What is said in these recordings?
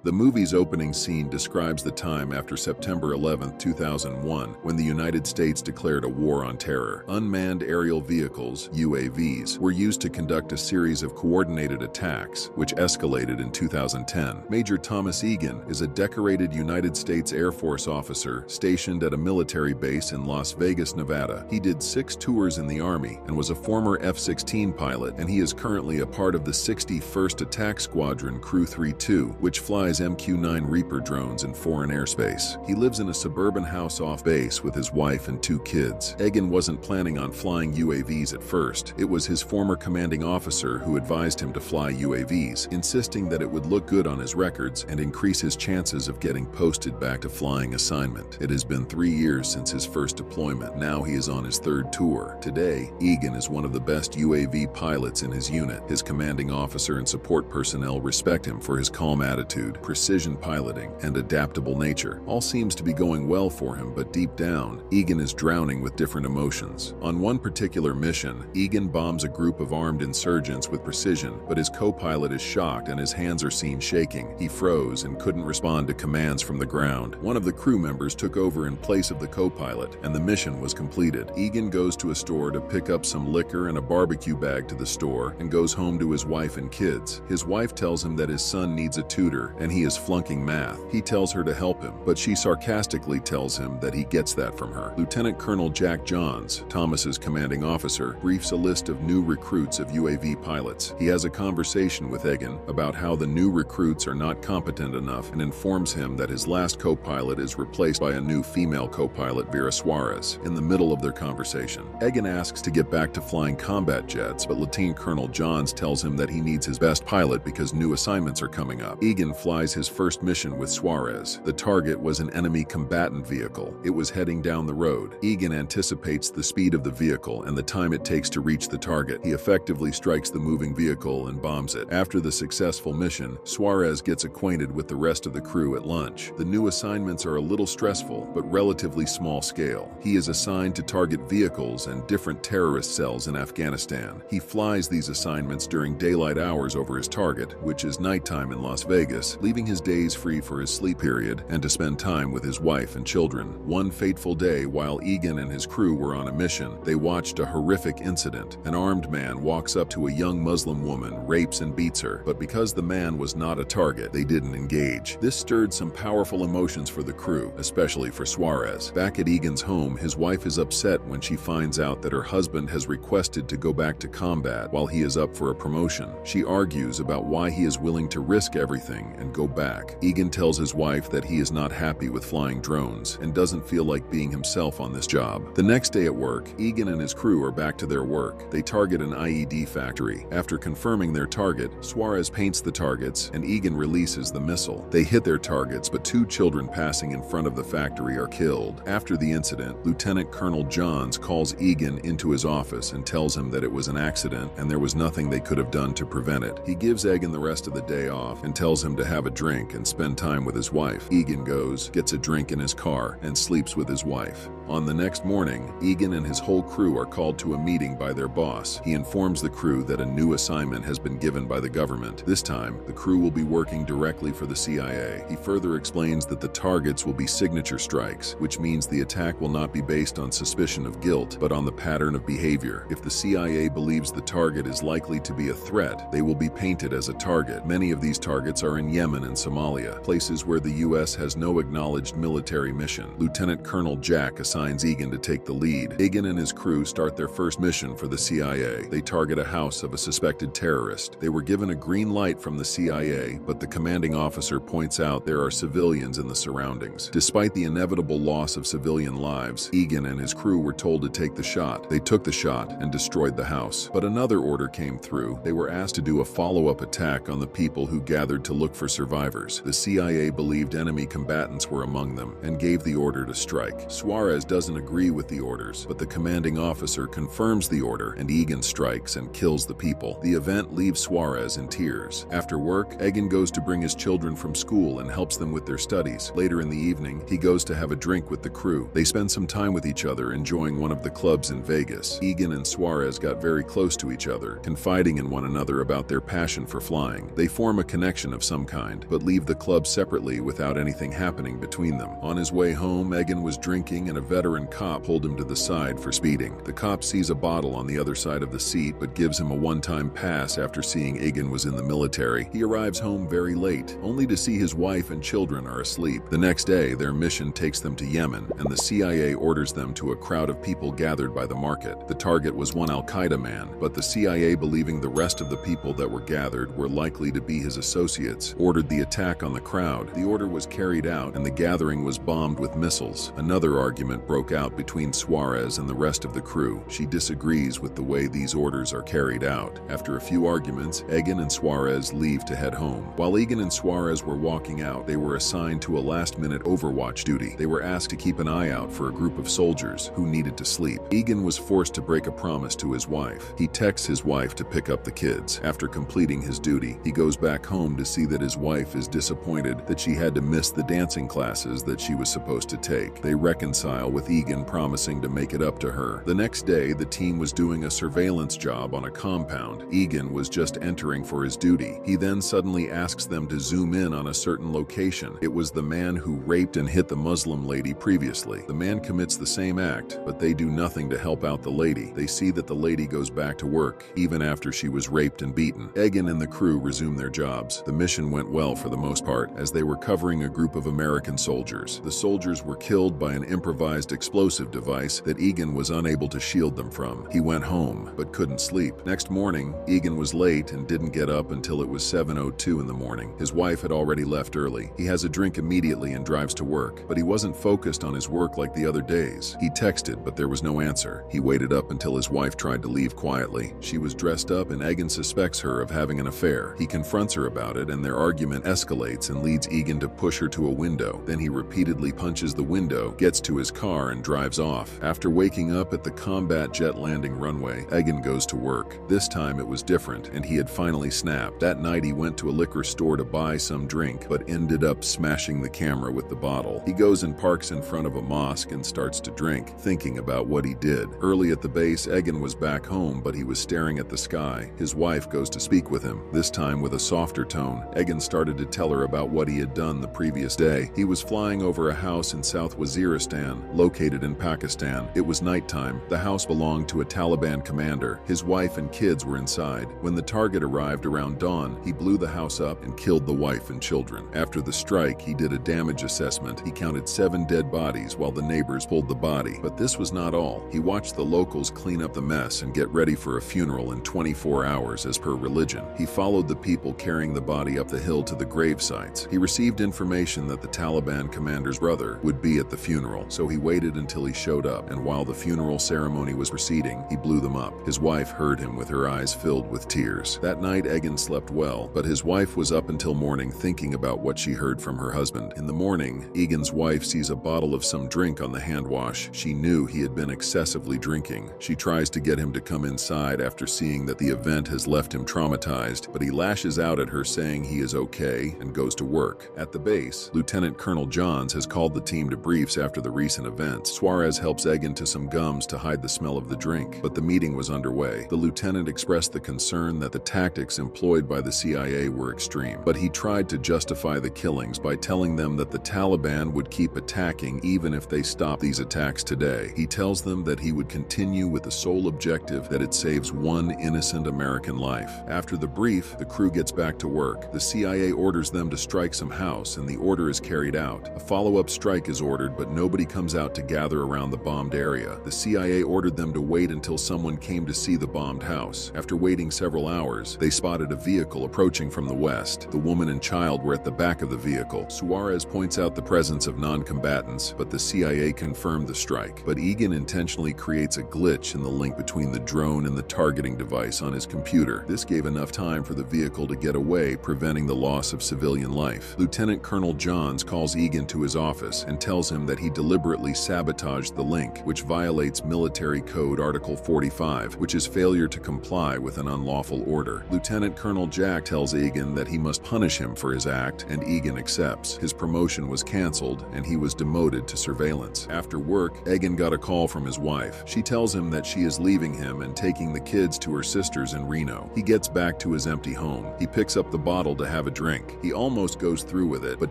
The movie's opening scene describes the time after September 11, 2001, when the United States declared a war on terror. Unmanned aerial vehicles, UAVs, were used to conduct a series of coordinated attacks, which escalated in 2010. Major Thomas Egan is a decorated United States Air Force officer stationed at a military base in Las Vegas, Nevada. He did 6 tours in the Army and was a former F-16 pilot, and he is currently a part of the 61st Attack Squadron Crew 32, which flies MQ-9 Reaper drones in foreign airspace. He lives in a suburban house off base with his wife and 2 kids. Egan wasn't planning on flying UAVs at first. It was his former commanding officer who advised him to fly UAVs, insisting that it would look good on his records and increase his chances of getting posted back to flying assignment. It has been 3 years since his first deployment. Now he is on his 3rd tour. Today, Egan is one of the best UAV pilots in his unit. His commanding officer and support personnel respect him for his calm attitude, precision piloting, and adaptable nature. All seems to be going well for him, but deep down, Egan is drowning with different emotions. On one particular mission, Egan bombs a group of armed insurgents with precision, but his co-pilot is shocked and his hands are seen shaking. He froze and couldn't respond to commands from the ground. One of the crew members took over in place of the co-pilot, and the mission was completed. Egan goes to a store to pick up some liquor and a barbecue bag to the store, and goes home to his wife and kids. His wife tells him that his son needs a tutor, and he is flunking math. He tells her to help him, but she sarcastically tells him that he gets that from her. Lieutenant Colonel Jack Johns, Thomas's commanding officer, briefs a list of new recruits of UAV pilots. He has a conversation with Egan about how the new recruits are not competent enough and informs him that his last co-pilot is replaced by a new female co-pilot, Vera Suarez. In the middle of their conversation, Egan asks to get back to flying combat jets, but Lieutenant Colonel Johns tells him that he needs his best pilot because new assignments are coming up. Egan flies his first mission with Suarez. The target was an enemy combatant vehicle. It was heading down the road. Egan anticipates the speed of the vehicle and the time it takes to reach the target. He effectively strikes the moving vehicle and bombs it. After the successful mission, Suarez gets acquainted with the rest of the crew at lunch. The new assignments are a little stressful, but relatively small scale. He is assigned to target vehicles and different terrorist cells in Afghanistan. He flies these assignments during daylight hours over his target, which is nighttime in Las Vegas, leaving his days free for his sleep period and to spend time with his wife and children. One fateful day, while Egan and his crew were on a mission, they watched a horrific incident. An armed man walks up to a young Muslim woman, rapes and beats her, but because the man was not a target, they didn't engage. This stirred some powerful emotions for the crew, especially for Suarez. Back at Egan's home, his wife is upset when she finds out that her husband has requested to go back to combat while he is up for a promotion. She argues about why he is willing to risk everything and go back. Egan tells his wife that he is not happy with flying drones and doesn't feel like being himself on this job. The next day at work, Egan and his crew are back to their work. They target an IED factory. After confirming their target, Suarez paints the targets and Egan releases the missile. They hit their targets, but 2 children passing in front of the factory are killed. After the incident, Lieutenant Colonel Johns calls Egan into his office and tells him that it was an accident and there was nothing they could have done to prevent it. He gives Egan the rest of the day off and tells him to have a drink and spend time with his wife. Egan goes, gets a drink in his car, and sleeps with his wife. On the next morning, Egan and his whole crew are called to a meeting by their boss. He informs the crew that a new assignment has been given by the government. This time, the crew will be working directly for the CIA. He further explains that the targets will be signature strikes, which means the attack will not be based on suspicion of guilt, but on the pattern of behavior. If the CIA believes the target is likely to be a threat, they will be painted as a target. Many of these targets are in Yemen and Somalia, places where the U.S. has no acknowledged military mission. Lieutenant Colonel Jack assigns Egan to take the lead. Egan and his crew start their first mission for the CIA. They target a house of a suspected terrorist. They were given a green light from the CIA, but the commanding officer points out there are civilians in the surroundings. Despite the inevitable loss of civilian lives, Egan and his crew were told to take the shot. They took the shot and destroyed the house. But another order came through. They were asked to do a follow-up attack on the people who gathered to look for survivors. The CIA believed enemy combatants were among them and gave the order to strike. Suarez doesn't agree with the orders, but the commanding officer confirms the order and Egan strikes and kills the people. The event leaves Suarez in tears. After work, Egan goes to bring his children from school and helps them with their studies. Later in the evening, he goes to have a drink with the crew. They spend some time with each other enjoying one of the clubs in Vegas. Egan and Suarez got very close to each other, confiding in one another about their passion for flying. They form a connection of some kind. mastermind, but leave the club separately without anything happening between them. On his way home, Egan was drinking and a veteran cop pulled him to the side for speeding. The cop sees a bottle on the other side of the seat but gives him a one-time pass after seeing Egan was in the military. He arrives home very late, only to see his wife and children are asleep. The next day, their mission takes them to Yemen, and the CIA orders them to a crowd of people gathered by the market. The target was one Al-Qaeda man, but the CIA, believing the rest of the people that were gathered were likely to be his associates, ordered the attack on the crowd. The order was carried out, and the gathering was bombed with missiles. Another argument broke out between Suarez and the rest of the crew. She disagrees with the way these orders are carried out. After a few arguments, Egan and Suarez leave to head home. While Egan and Suarez were walking out, they were assigned to a last-minute overwatch duty. They were asked to keep an eye out for a group of soldiers who needed to sleep. Egan was forced to break a promise to his wife. He texts his wife to pick up the kids. After completing his duty, he goes back home to see that his wife is disappointed that she had to miss the dancing classes that she was supposed to take. They reconcile, with Egan promising to make it up to her. The next day, the team was doing a surveillance job on a compound. Egan was just entering for his duty. He then suddenly asks them to zoom in on a certain location. It was the man who raped and hit the Muslim lady previously. The man commits the same act, but they do nothing to help out the lady. They see that the lady goes back to work, even after she was raped and beaten. Egan and the crew resume their jobs. The mission went well for the most part, as they were covering a group of American soldiers. The soldiers were killed by an improvised explosive device that Egan was unable to shield them from. He went home, but couldn't sleep. Next morning, Egan was late and didn't get up until it was 7:02 in the morning. His wife had already left early. He has a drink immediately and drives to work, but he wasn't focused on his work like the other days. He texted, but there was no answer. He waited up until his wife tried to leave quietly. She was dressed up and Egan suspects her of having an affair. He confronts her about it and their argument escalates and leads Egan to push her to a window. Then he repeatedly punches the window, gets to his car and drives off. After waking up at the combat jet landing runway, Egan goes to work. This time it was different and he had finally snapped. That night he went to a liquor store to buy some drink, but ended up smashing the camera with the bottle. He goes and parks in front of a mosque and starts to drink, thinking about what he did. Early at the base, Egan was back home, but he was staring at the sky. His wife goes to speak with him, this time with a softer tone. Egan started to tell her about what he had done the previous day. He was flying over a house in South Waziristan, located in Pakistan. It was nighttime. The house belonged to a Taliban commander. His wife and kids were inside. When the target arrived around dawn, he blew the house up and killed the wife and children. After the strike, he did a damage assessment. He counted 7 dead bodies while the neighbors pulled the body. But this was not all. He watched the locals clean up the mess and get ready for a funeral in 24 hours as per religion. He followed the people carrying the body up the hill to the grave sites. He received information that the Taliban commander's brother would be at the funeral, so he waited until he showed up, and while the funeral ceremony was proceeding, he blew them up. His wife heard him with her eyes filled with tears. That night, Egan slept well, but his wife was up until morning thinking about what she heard from her husband. In the morning, Egan's wife sees a bottle of some drink on the hand wash. She knew he had been excessively drinking. She tries to get him to come inside after seeing that the event has left him traumatized, but he lashes out at her saying he is okay and goes to work. At the base, Lieutenant Colonel Johns has called the team to briefs after the recent events. Suarez helps Egan to some gums to hide the smell of the drink, but the meeting was underway. The lieutenant expressed the concern that the tactics employed by the CIA were extreme, but he tried to justify the killings by telling them that the Taliban would keep attacking even if they stopped these attacks today. He tells them that he would continue with the sole objective that it saves one innocent American life. After the brief, the crew gets back to work. The CIA orders them to strike some house, and the order is carried out. A follow-up strike is ordered, but nobody comes out to gather around the bombed area. The CIA ordered them to wait until someone came to see the bombed house. After waiting several hours, they spotted a vehicle approaching from the west. The woman and child were at the back of the vehicle. Suarez points out the presence of non-combatants, but the CIA confirmed the strike. But Egan intentionally creates a glitch in the link between the drone and the targeting device on his computer. This gave enough time for the vehicle to get away, preventing the loss of civilian life. Lieutenant Colonel Johns calls Egan to his office and tells him that he deliberately sabotaged the link, which violates Military Code Article 45, which is failure to comply with an unlawful order. Lieutenant Colonel Jack tells Egan that he must punish him for his act, and Egan accepts. His promotion was canceled, and he was demoted to surveillance. After work, Egan got a call from his wife. She tells him that she is leaving him and taking the kids to her sister's in Reno. He gets back to his empty home. He picks up the bottle to have a drink. He almost goes through with it, but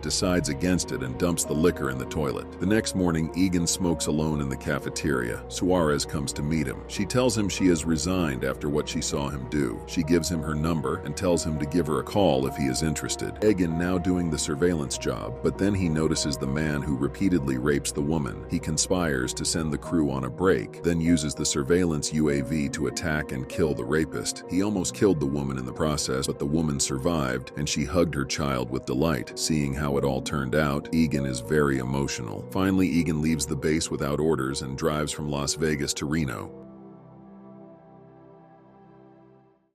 decides against it and dumps the liquor in the toilet. The next morning, Egan smokes alone in the cafeteria. Suarez comes to meet him. She tells him she has resigned after what she saw him do. She gives him her number and tells him to give her a call if he is interested. Egan now doing the surveillance job, but then he notices the man who repeatedly rapes the woman. He conspires to send the crew on a break, then uses the surveillance UAV to attack and kill the rapist. He almost killed the woman in the process, but the woman survived, and she hugged her child with delight. Seeing how it all turned out, Egan is very emotional. Finally, Egan leaves the base without orders and drives from Las Vegas to Reno.